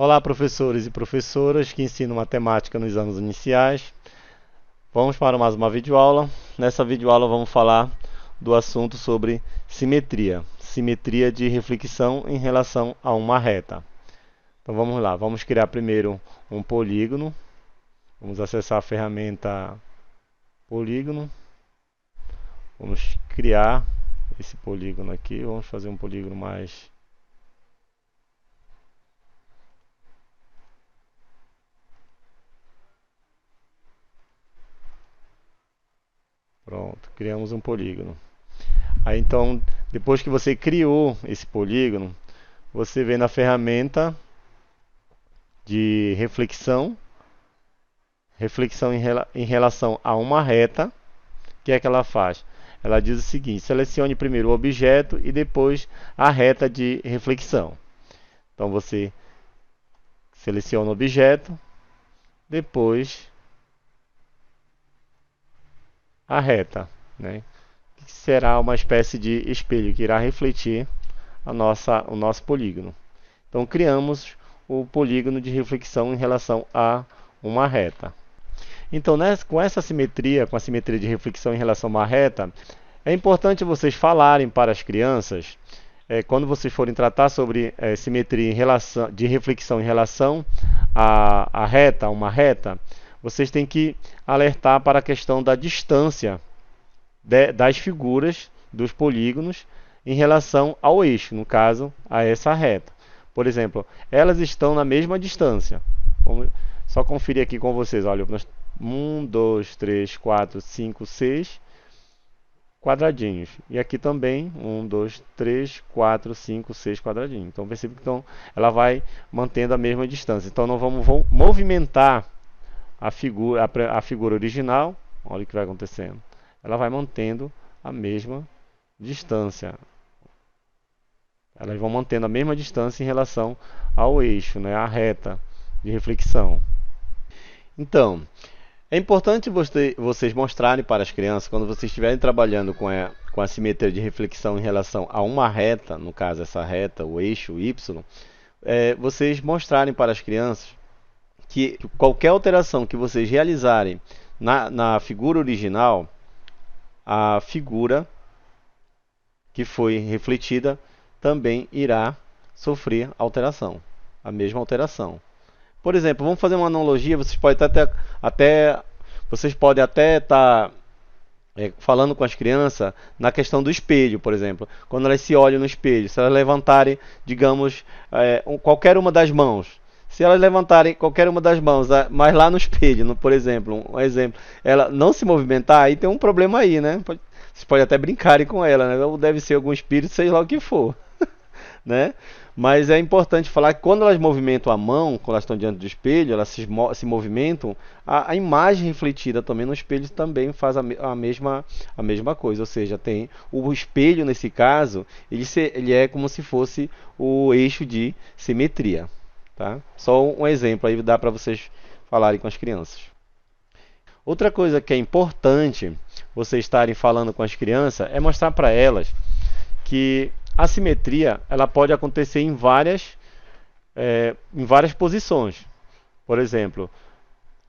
Olá, professores e professoras que ensinam matemática nos anos iniciais. Vamos para mais uma videoaula. Nessa videoaula vamos falar do assunto sobre simetria, simetria de reflexão em relação a uma reta. Então vamos lá, vamos criar primeiro um polígono. Vamos acessar a ferramenta polígono. Vamos criar esse polígono aqui. Vamos fazer um polígono mais... Pronto, criamos um polígono. Aí então, depois que você criou esse polígono, você vem na ferramenta de reflexão, reflexão em relação a uma reta. O que é que ela faz? Ela diz o seguinte: selecione primeiro o objeto e depois a reta de reflexão. Então você seleciona o objeto, depois a reta, né? Que será uma espécie de espelho que irá refletir o nosso polígono. Então criamos o polígono de reflexão em relação a uma reta. Então, com essa simetria, com a simetria de reflexão em relação a uma reta, é importante vocês falarem para as crianças, quando vocês forem tratar sobre simetria de reflexão em relação a reta, a uma reta, vocês têm que alertar para a questão da distância das figuras, dos polígonos, em relação ao eixo, no caso, a essa reta. Por exemplo, elas estão na mesma distância. Vamos só conferir aqui com vocês. Olha, 1, 2, 3, 4, 5, 6 quadradinhos. E aqui também 1, 2, 3, 4, 5, 6 quadradinhos. Então percebe que ela vai mantendo a mesma distância. Então não vamos movimentar a figura original. Olha o que vai acontecendo. Ela vai mantendo a mesma distância. Elas vão mantendo a mesma distância em relação ao eixo, né, à reta de reflexão. Então, é importante vocês mostrarem para as crianças, quando vocês estiverem trabalhando com a simetria de reflexão em relação a uma reta, no caso essa reta, o eixo Y, vocês mostrarem para as crianças que qualquer alteração que vocês realizarem na figura original, a figura que foi refletida também irá sofrer alteração, a mesma alteração. Por exemplo, vamos fazer uma analogia. Vocês podem até estar falando com as crianças na questão do espelho, por exemplo. Quando elas se olham no espelho, se elas levantarem, digamos, qualquer uma das mãos. Se elas levantarem qualquer uma das mãos, mas lá no espelho, por exemplo, um exemplo, ela não se movimentar, aí tem um problema aí, né? Vocês podem até brincarem com ela, né? Ou deve ser algum espírito, seja lá o que for, né? Mas é importante falar que quando elas movimentam a mão, quando elas estão diante do espelho, elas se movimentam, a imagem refletida também no espelho também faz a mesma coisa. Ou seja, tem o espelho, nesse caso, ele é como se fosse o eixo de simetria. Tá? Só um exemplo aí dá para vocês falarem com as crianças. Outra coisa que é importante vocês estarem falando com as crianças é mostrar para elas que a simetria ela pode acontecer em várias posições. Por exemplo,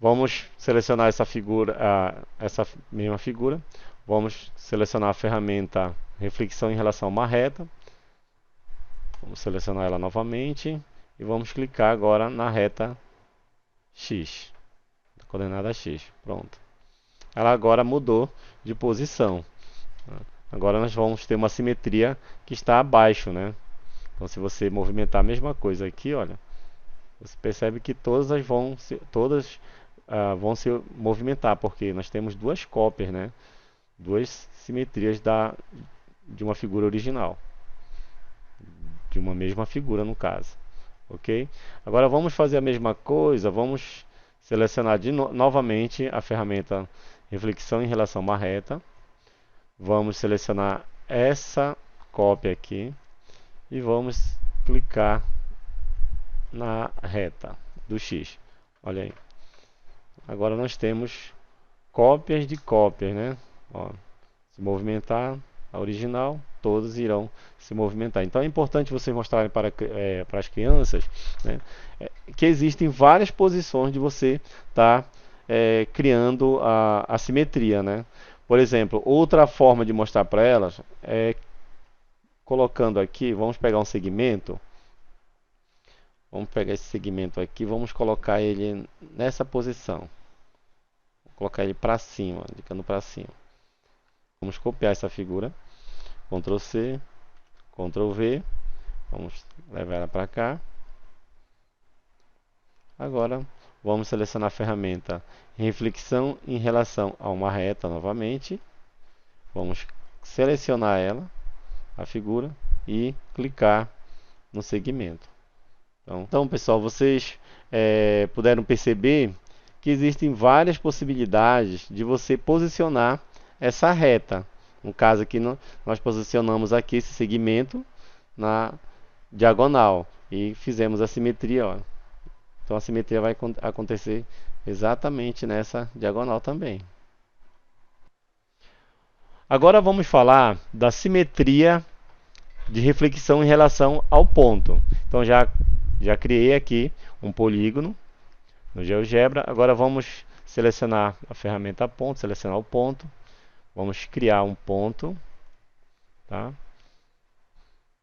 vamos selecionar essa mesma figura. Vamos selecionar a ferramenta reflexão em relação a uma reta. Vamos selecionar ela novamente e vamos clicar agora na reta X, coordenada X. Pronto. Ela agora mudou de posição. Agora nós vamos ter uma simetria que está abaixo, né? Então se você movimentar a mesma coisa aqui, olha, você percebe que todas vão se movimentar, porque nós temos duas cópias, né? Duas simetrias de uma figura original, de uma mesma figura no caso, ok? Agora vamos fazer a mesma coisa, vamos selecionar novamente a ferramenta reflexão em relação a uma reta. Vamos selecionar essa cópia aqui e vamos clicar na reta do X. Olha aí. Agora nós temos cópias de cópias, né? Ó, se movimentar, a original, todos irão se movimentar. Então é importante vocês mostrarem para as crianças, né, que existem várias posições de você estar criando a simetria, né? Por exemplo, outra forma de mostrar para elas é colocando aqui, vamos pegar um segmento, vamos pegar esse segmento aqui, vamos colocar ele nessa posição, vou colocar ele para cima, indicando para cima. Vamos copiar essa figura, Ctrl C, Ctrl V, vamos levar ela para cá. Agora vamos selecionar a ferramenta reflexão em relação a uma reta novamente. Vamos selecionar ela, a figura, e clicar no segmento. Então pessoal, vocês puderam perceber que existem várias possibilidades de você posicionar essa reta. No caso aqui, nós posicionamos aqui esse segmento na diagonal e fizemos a simetria, ó. Então a simetria vai acontecer exatamente nessa diagonal também. Agora vamos falar da simetria de reflexão em relação ao ponto. Então já criei aqui um polígono no GeoGebra. Agora vamos selecionar a ferramenta ponto, selecionar o ponto. Vamos criar um ponto, tá?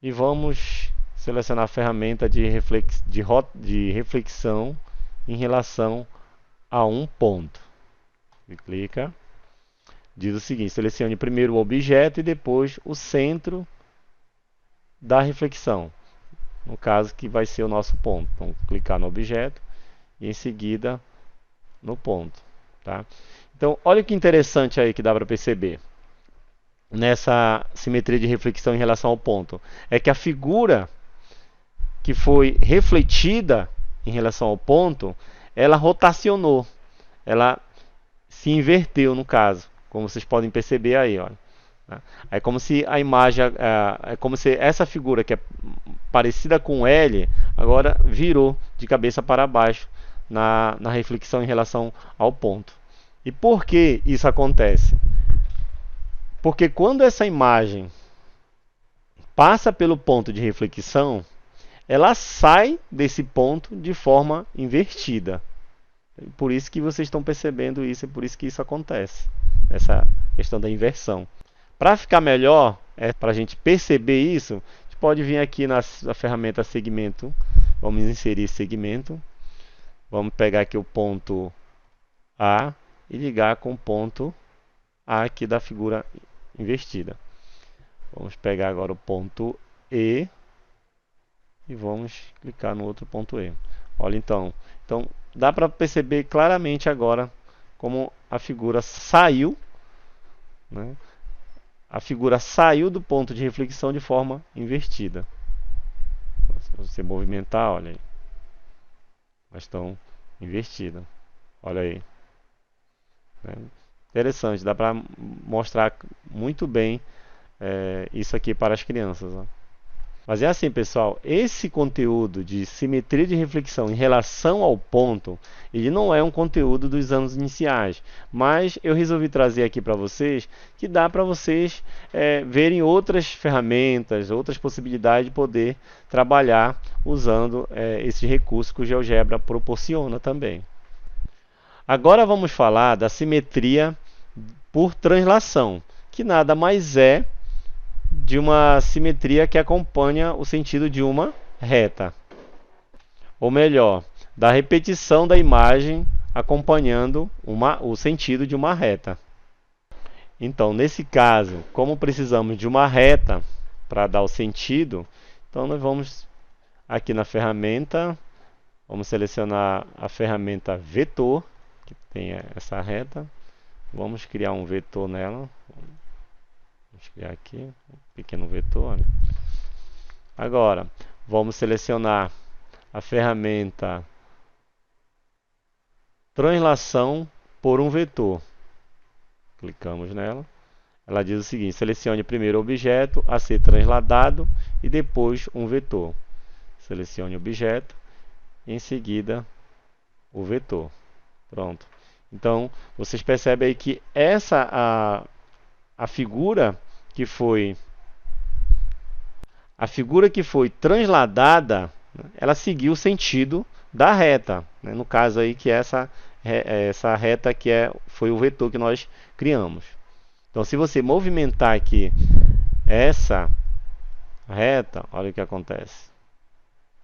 E vamos selecionar a ferramenta de reflexão em relação a um ponto. E clica. Diz o seguinte: selecione primeiro o objeto e depois o centro da reflexão. No caso que vai ser o nosso ponto. Então, clicar no objeto e em seguida no ponto, tá? Então, olha que interessante aí que dá para perceber nessa simetria de reflexão em relação ao ponto. É que a figura que foi refletida em relação ao ponto, ela rotacionou. Ela se inverteu no caso, como vocês podem perceber aí, olha. É como se a imagem, é como se essa figura que é parecida com L, agora virou de cabeça para baixo na reflexão em relação ao ponto. E por que isso acontece? Porque quando essa imagem passa pelo ponto de reflexão, ela sai desse ponto de forma invertida. Por isso que vocês estão percebendo isso, e por isso que isso acontece, essa questão da inversão. Para ficar melhor, para a gente perceber isso, a gente pode vir aqui na ferramenta segmento, vamos inserir segmento, vamos pegar aqui o ponto A e ligar com o ponto A aqui da figura invertida. Vamos pegar agora o ponto E e vamos clicar no outro ponto E. Olha então dá para perceber claramente agora como a figura saiu, né? A figura saiu do ponto de reflexão de forma invertida. Se você movimentar, olha aí, elas estão invertidas. Olha aí. Interessante, dá para mostrar muito bem isso aqui para as crianças, ó. Mas é assim, pessoal, esse conteúdo de simetria de reflexão em relação ao ponto, ele não é um conteúdo dos anos iniciais, mas eu resolvi trazer aqui para vocês que dá para vocês verem outras ferramentas, outras possibilidades de poder trabalhar usando esses recursos que o GeoGebra proporciona também. Agora vamos falar da simetria por translação, que nada mais é de uma simetria que acompanha o sentido de uma reta. Ou melhor, da repetição da imagem acompanhando o sentido de uma reta. Então, nesse caso, como precisamos de uma reta para dar o sentido, então nós vamos aqui na ferramenta, vamos selecionar a ferramenta vetor, que tem essa reta. Vamos criar um vetor nela. Vamos criar aqui um pequeno vetor, né? Agora, vamos selecionar a ferramenta translação por um vetor. Clicamos nela. Ela diz o seguinte: selecione primeiro o objeto a ser transladado e depois um vetor. Selecione o objeto e em seguida o vetor. Pronto. Então, vocês percebem aí que a figura que foi transladada, ela seguiu o sentido da reta, né? No caso aí que essa reta que foi o vetor que nós criamos. Então, se você movimentar aqui essa reta, olha o que acontece.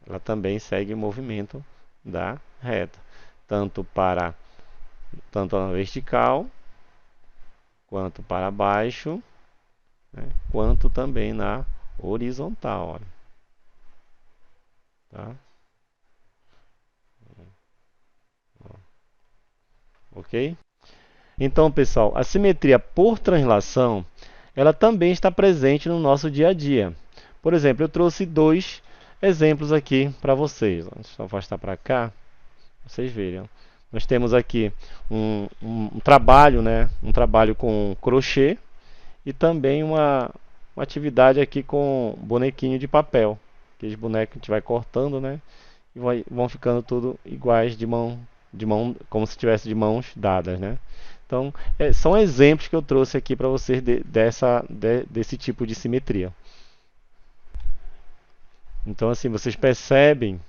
Ela também segue o movimento da reta, tanto na vertical, quanto para baixo, né, quanto também na horizontal. Olha. Tá? Ok? Então, pessoal, a simetria por translação, ela também está presente no nosso dia a dia. Por exemplo, eu trouxe dois exemplos aqui para vocês. Deixa eu afastar para cá, para vocês verem. Nós temos aqui um trabalho, né? Um trabalho com crochê e também uma atividade aqui com bonequinho de papel. Aqueles bonecos que a gente vai cortando, né? E vão ficando tudo iguais de mão, como se tivesse de mãos dadas, né? Então, são exemplos que eu trouxe aqui para vocês desse tipo de simetria. Então, assim, vocês percebem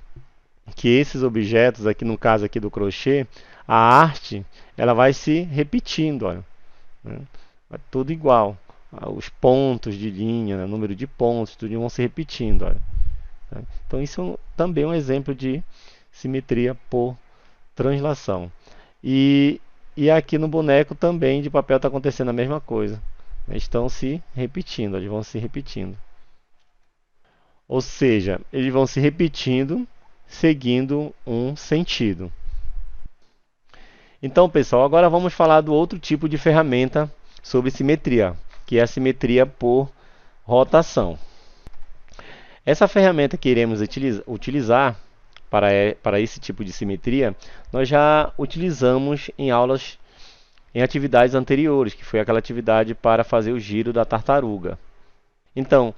que esses objetos, aqui no caso aqui do crochê, a arte, ela vai se repetindo, olha, né? Vai tudo igual. Os pontos de linha, né? O número de pontos, tudo vão se repetindo, olha. Então, isso também é um exemplo de simetria por translação. E, e aqui no boneco também de papel está acontecendo a mesma coisa. Estão se repetindo, eles vão se repetindo. Ou seja, eles vão se repetindo, seguindo um sentido. Então, pessoal, agora vamos falar do outro tipo de ferramenta sobre simetria, que é a simetria por rotação. Essa ferramenta que iremos utilizar para esse tipo de simetria, nós já utilizamos em aulas, em atividades anteriores, que foi aquela atividade para fazer o giro da tartaruga. Então,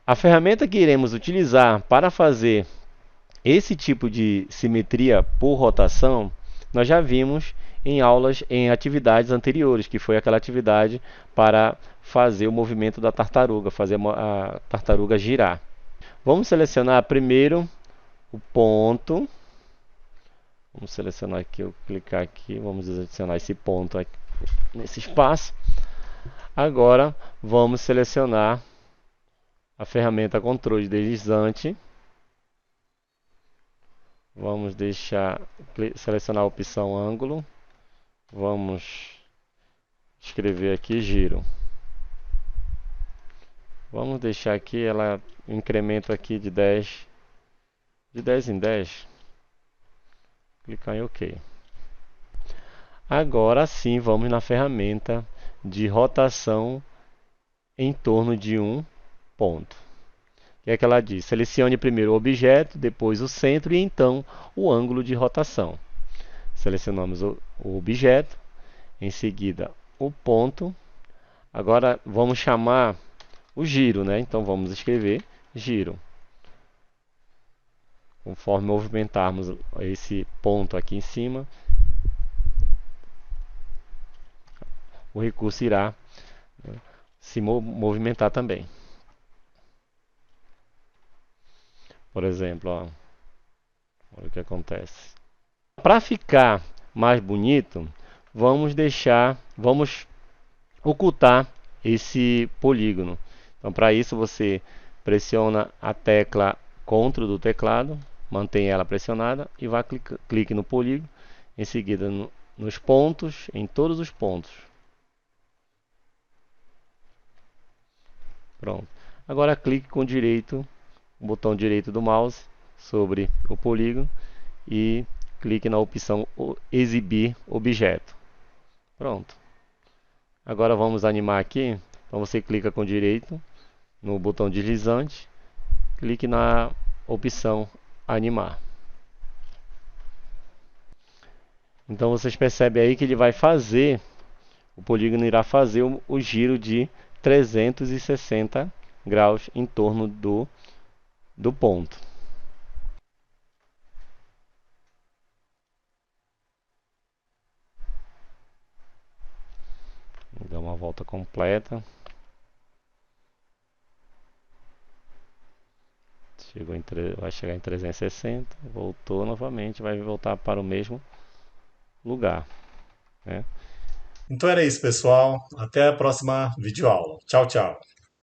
a ferramenta que iremos utilizar para fazer esse tipo de simetria por rotação, nós já vimos em aulas, em atividades anteriores, que foi aquela atividade para fazer o movimento da tartaruga, fazer a tartaruga girar. Vamos selecionar primeiro o ponto. Vamos selecionar aqui, eu clicar aqui, vamos adicionar esse ponto aqui, nesse espaço. Agora vamos selecionar a ferramenta controle deslizante. Vamos selecionar a opção ângulo. Vamos escrever aqui giro. Vamos deixar aqui ela incremento aqui de 10 em 10. Clicar em OK. Agora sim, vamos na ferramenta de rotação em torno de um ponto. O que é que ela diz? Selecione primeiro o objeto, depois o centro e então o ângulo de rotação. Selecionamos o objeto, em seguida o ponto. Agora vamos chamar o giro, né? Então vamos escrever giro. Conforme movimentarmos esse ponto aqui em cima, o recurso irá, né, se movimentar também. Por exemplo, ó, olha o que acontece. Para ficar mais bonito, vamos ocultar esse polígono. Então, para isso, você pressiona a tecla CTRL do teclado, mantém ela pressionada e vai clique no polígono, em seguida nos pontos, em todos os pontos. Pronto. Agora clique com o botão direito do mouse sobre o polígono e clique na opção exibir objeto. Pronto. Agora vamos animar aqui. Então você clica com direito no botão deslizante, clique na opção animar. Então vocês percebem aí que o polígono irá fazer o giro de 360 graus em torno do ponto. Vou dar uma volta completa. Vai chegar em 360, voltou novamente, vai voltar para o mesmo lugar, né? Então era isso, pessoal. Até a próxima videoaula. Tchau, tchau.